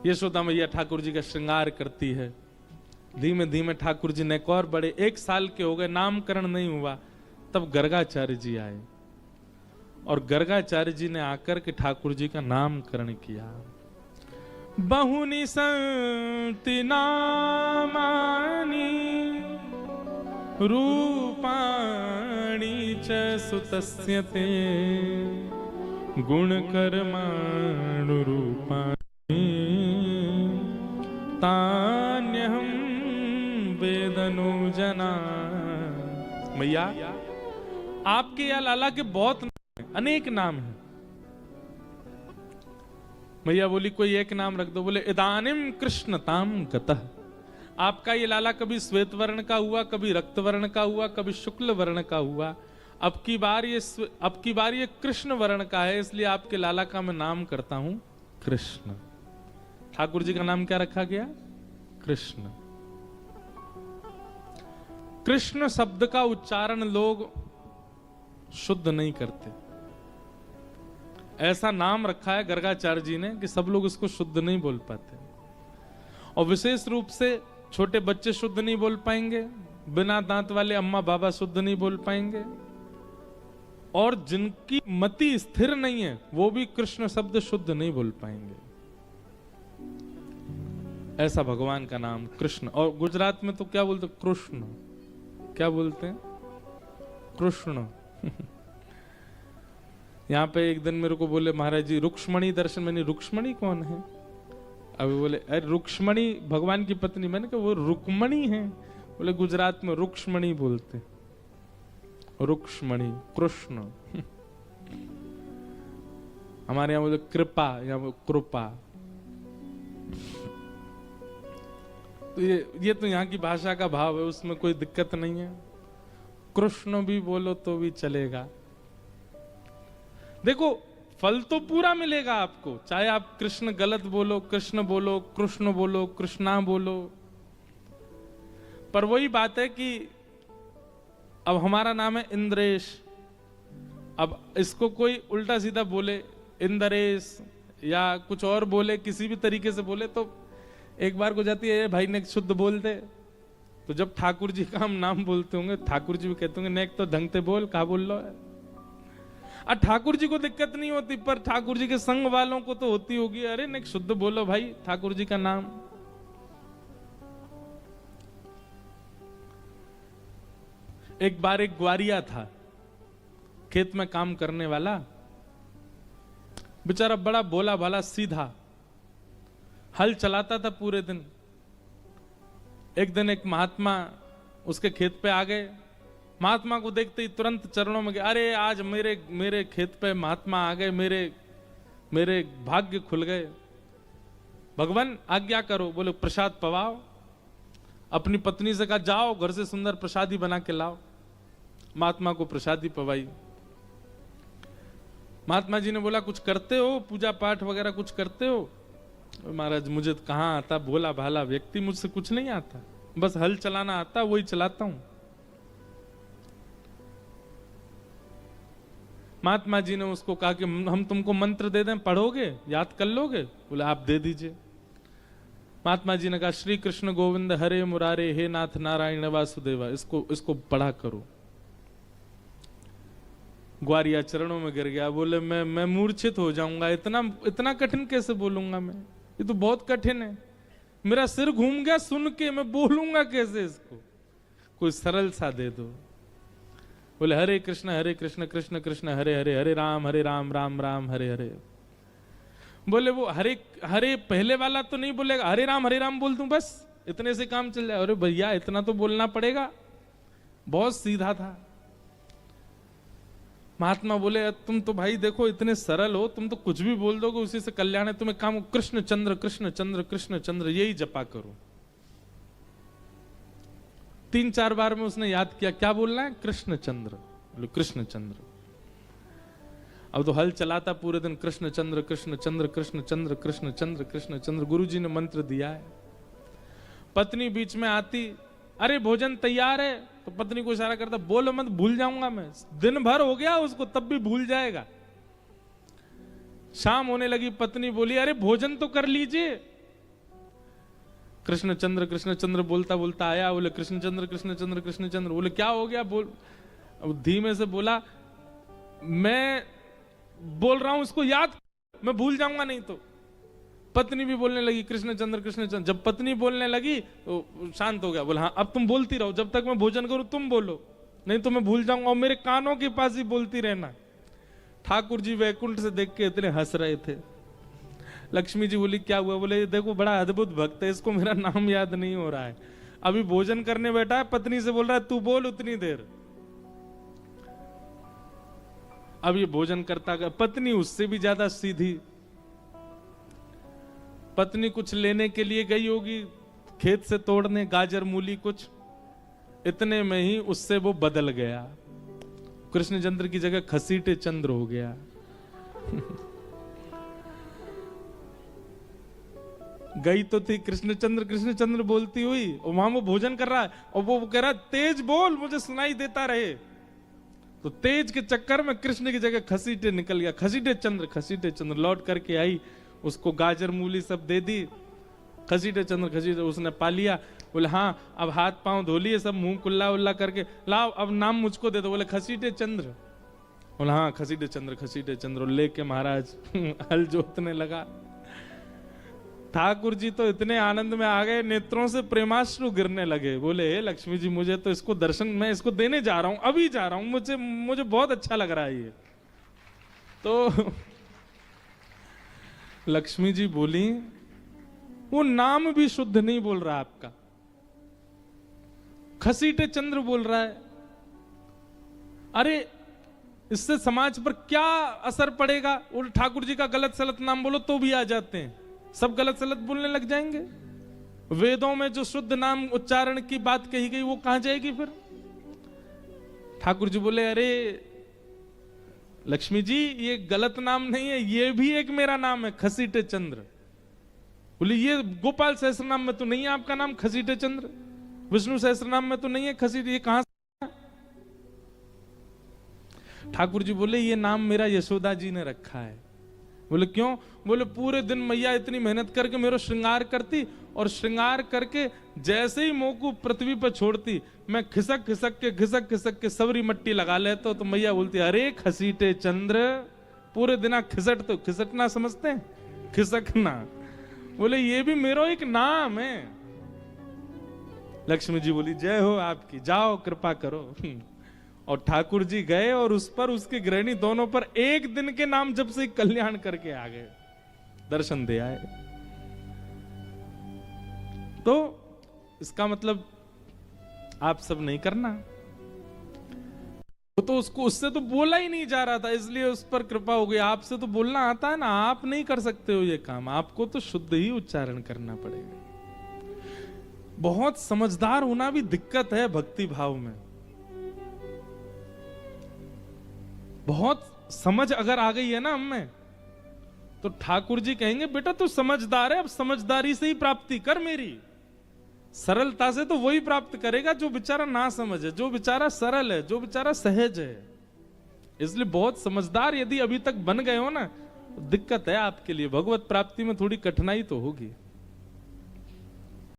यशोदा मैया ठाकुर जी का श्रृंगार करती है। धीमे धीमे ठाकुर जी ने और बड़े, 1 साल के हो गए, नामकरण नहीं हुआ, तब गर्गाचार्य जी आए और गर्गाचार्य जी ने आकर के ठाकुर जी का नामकरण किया। बहुनि संति नामानि रूपाणि च सुतस्य ते गुणकर्माणुरूपाणि तान्यहं वेदनो जना। मैया, आपके या लाला के बहुत नाम हैं, अनेक नाम हैं। मैया बोली कोई एक नाम रख दो। बोले इदानिम कृष्णताम गतः। आपका ये लाला कभी श्वेत वर्ण का हुआ, कभी रक्त वर्ण का हुआ, कभी शुक्ल वर्ण का हुआ। अब की बार ये कृष्ण वर्ण का है, इसलिए आपके लाला का मैं नाम करता हूं कृष्ण। ठाकुर जी का नाम क्या रखा गया? कृष्ण। कृष्ण शब्द का उच्चारण लोग शुद्ध नहीं करते। ऐसा नाम रखा है गर्गाचार्य जी ने कि सब लोग इसको शुद्ध नहीं बोल पाते, और विशेष रूप से छोटे बच्चे शुद्ध नहीं बोल पाएंगे, बिना दांत वाले अम्मा बाबा शुद्ध नहीं बोल पाएंगे, और जिनकी मति स्थिर नहीं है वो भी कृष्ण शब्द शुद्ध नहीं बोल पाएंगे। ऐसा भगवान का नाम कृष्ण। और गुजरात में तो क्या बोलते? कृष्ण। क्या बोलते हैं? कृष्ण। यहां पे एक दिन मेरे को बोले महाराज जी रुक्ष्मणी दर्शन। मैंने रुक्ष्मणी कौन है? अभी बोले अरे रुक्ष्मणी भगवान की पत्नी। मैंने कहा वो रुक्मणी है। बोले गुजरात में रुक्ष्मणी बोलते। रुक्ष्मणी कृष्ण। हमारे यहां बोले कृपा या कृपा। तो ये तो यहाँ की भाषा का भाव है, उसमें कोई दिक्कत नहीं है। कृष्ण भी बोलो तो भी चलेगा। देखो फल तो पूरा मिलेगा आपको, चाहे आप कृष्ण गलत बोलो, कृष्ण बोलो, कृष्ण बोलो, कृष्णा बोलो। पर वही बात है कि अब हमारा नाम है इंद्रेश। अब इसको कोई उल्टा सीधा बोले इंद्रेश या कुछ और बोले, किसी भी तरीके से बोले तो एक बार को जाती है भाई ने शुद्ध बोलते। तो जब ठाकुर जी का हम नाम बोलते होंगे, ठाकुर जी भी कहते होंगे नेक तो ढंग से बोल, कहा बोल लो है। ठाकुर जी को दिक्कत नहीं होती, पर ठाकुर जी के संग वालों को तो होती होगी। अरे नेक शुद्ध बोलो भाई ठाकुर जी का नाम। एक बार एक ग्वारिया था, खेत में काम करने वाला, बेचारा बड़ा भोला भाला सीधा, हल चलाता था पूरे दिन। एक दिन एक महात्मा उसके खेत पे आ गए। महात्मा को देखते ही तुरंत चरणों में गए, अरे आज मेरे खेत पे महात्मा आ गए, मेरे भाग्य खुल गए, भगवान आज्ञा करो। बोले प्रसाद पवाओ। अपनी पत्नी से कहा जाओ घर से सुंदर प्रसादी बना के लाओ। महात्मा को प्रसादी पवाई। महात्मा जी ने बोला कुछ करते हो, पूजा पाठ वगैरह कुछ करते हो? महाराज मुझे तो कहाँ आता, भोला भाला व्यक्ति, मुझसे कुछ नहीं आता, बस हल चलाना आता, वही चलाता हूं। महात्मा जी ने उसको कहा कि हम तुमको मंत्र दे दें, पढ़ोगे, याद कर लोगे? बोले आप दे दीजिए। महात्मा जी ने कहा श्री कृष्ण गोविंद हरे मुरारे हे नाथ नारायण वासुदेवा, इसको पढ़ा करो। ग्वारिया चरणों में गिर गया। बोले मैं मूर्छित हो जाऊंगा, इतना कठिन कैसे बोलूंगा मैं? ये तो बहुत कठिन है, मेरा सिर घूम गया सुन के, मैं बोलूंगा कैसे इसको? कोई सरल सा दे दो। बोले हरे कृष्ण कृष्ण कृष्ण हरे हरे, हरे राम राम राम हरे हरे। बोले वो हरे पहले वाला तो नहीं बोलेगा, हरे राम बोल दूं बस, इतने से काम चल जाए? अरे भैया इतना तो बोलना पड़ेगा। बहुत सीधा था। महात्मा बोले तुम तो भाई देखो इतने सरल हो, तुम तो कुछ भी बोल दोगे उसी से कल्याण है। तुम एक काम, कृष्ण चंद्र कृष्ण चंद्र कृष्ण चंद्र यही जपा करो। 3-4 बार में उसने याद किया क्या बोलना है, कृष्ण चंद्र। बोले कृष्ण चंद्र। अब तो हल चलाता पूरे दिन, कृष्ण चंद्र कृष्ण चंद्र कृष्ण चंद्र कृष्ण चंद्र कृष्ण चंद्र। गुरुजी ने मंत्र दिया है। पत्नी बीच में आती, अरे भोजन तैयार है, तो पत्नी को इशारा करता बोलो मत, भूल जाऊंगा मैं। दिन भर हो गया उसको तब भी भूल जाएगा। शाम होने लगी, पत्नी बोली अरे भोजन तो कर लीजिए। कृष्णचंद्र बोलता बोलता आया, बोले कृष्णचंद्र कृष्णचंद्र कृष्णचंद्र। बोले क्या हो गया? बोल। अब धीमे से बोला, मैं बोल रहा हूं इसको याद, मैं भूल जाऊंगा नहीं तो। पत्नी भी बोलने लगी कृष्णचंद्र कृष्णचंद्र। जब पत्नी बोलने लगी तो शांत हो गया। बोला हाँ अब तुम बोलती रहो, जब तक मैं भोजन करूं तुम बोलो, नहीं तो मैं भूल जाऊंगा, और मेरे कानों के पास ही बोलती रहना। ठाकुर जी वैकुंठ से देख के इतने हंस रहे थे। लक्ष्मी जी बोली क्या हुआ? बोले देखो बड़ा अद्भुत भक्त है, इसको मेरा नाम याद नहीं हो रहा है, अभी भोजन करने बैठा है, पत्नी से बोल रहा है तू बोल उतनी देर। अब ये भोजन करता गया। पत्नी उससे भी ज्यादा सीधी। पत्नी कुछ लेने के लिए गई होगी खेत से तोड़ने, गाजर मूली कुछ, इतने में ही उससे वो बदल गया, कृष्णचंद्र की जगह खसीटे चंद्र हो गया। गई तो थी कृष्णचंद्र कृष्णचंद्र बोलती हुई, और वहां वो भोजन कर रहा है, और वो कह रहा है तेज बोल मुझे सुनाई देता रहे। तो तेज के चक्कर में कृष्ण की जगह खसीटे निकल गया, खसीटे चंद्र। लौट करके आई, उसको गाजर मूली सब दे दी। खसीटे चंद्र उसने पा लिया। बोले हाँ अब हाथ पांव धो लिए सब, मुंह कुल्ला उल्ला करके, लाओ अब नाम मुझको दे दो। बोले खसीटे चंद्र। बोले हाँ खसीटे चंद्र। लेके महाराज हल जोतने लगा। ठाकुर जी तो इतने आनंद में आ गए, नेत्रों से प्रेमाश्रु गिरने लगे। बोले हे लक्ष्मी जी मुझे तो इसको दर्शन, मैं इसको देने जा रहा हूं, अभी जा रहा हूं, मुझे बहुत अच्छा लग रहा है ये। तो लक्ष्मी जी बोली वो नाम भी शुद्ध नहीं बोल रहा आपका, खसीटे चंद्र बोल रहा है। अरे इससे समाज पर क्या असर पड़ेगा? वो ठाकुर जी का गलत सलत नाम बोलो तो भी आ जाते हैं, सब गलत सलत बोलने लग जाएंगे। वेदों में जो शुद्ध नाम उच्चारण की बात कही गई वो कहां जाएगी फिर? ठाकुर जी बोले अरे लक्ष्मी जी ये गलत नाम नहीं है, ये भी एक मेरा नाम है खसीटे चंद्र। बोले ये गोपाल सहस्त्र नाम में तो नहीं है आपका नाम खसीटे चंद्र, विष्णु सहस्त्र नाम में तो नहीं है खसीटे, ये कहां से? ठाकुर जी बोले ये नाम मेरा यशोदा जी ने रखा है। बोले क्यों? बोले पूरे दिन मैया इतनी मेहनत करके मेरा श्रृंगार करती, और श्रृंगार करके जैसे ही मुंह को पृथ्वी पर छोड़ती, मैं खिसक खिसक के सबरी मट्टी लगा लेता, तो मैया बोलती अरे खसीटे चंद्र, पूरे दिन खिसट, तो खिसटना समझते हैं, खिसकना। बोले ये भी मेरा एक नाम है। लक्ष्मी जी बोली जय हो आपकी, जाओ कृपा करो। और ठाकुर जी गए और उस पर उसके गृहिणी दोनों पर एक दिन के नाम जब से कल्याण करके आ गए, दर्शन दे आए। तो इसका मतलब आप सब नहीं करना, वो तो उसको उससे तो बोला ही नहीं जा रहा था, इसलिए उस पर कृपा हो गई। आपसे तो बोलना आता है ना, आप नहीं कर सकते हो ये काम, आपको तो शुद्ध ही उच्चारण करना पड़ेगा। बहुत समझदार होना भी दिक्कत है भक्ति भाव में। बहुत समझ अगर आ गई है ना हमें, तो ठाकुर जी कहेंगे बेटा तू समझदार है, अब समझदारी से ही प्राप्ति कर मेरी। सरलता से तो वही प्राप्त करेगा जो बेचारा ना समझ है, जो बेचारा सरल है, जो बेचारा सहज है। इसलिए बहुत समझदार यदि अभी तक बन गए हो ना, दिक्कत है आपके लिए, भगवत प्राप्ति में थोड़ी कठिनाई तो होगी।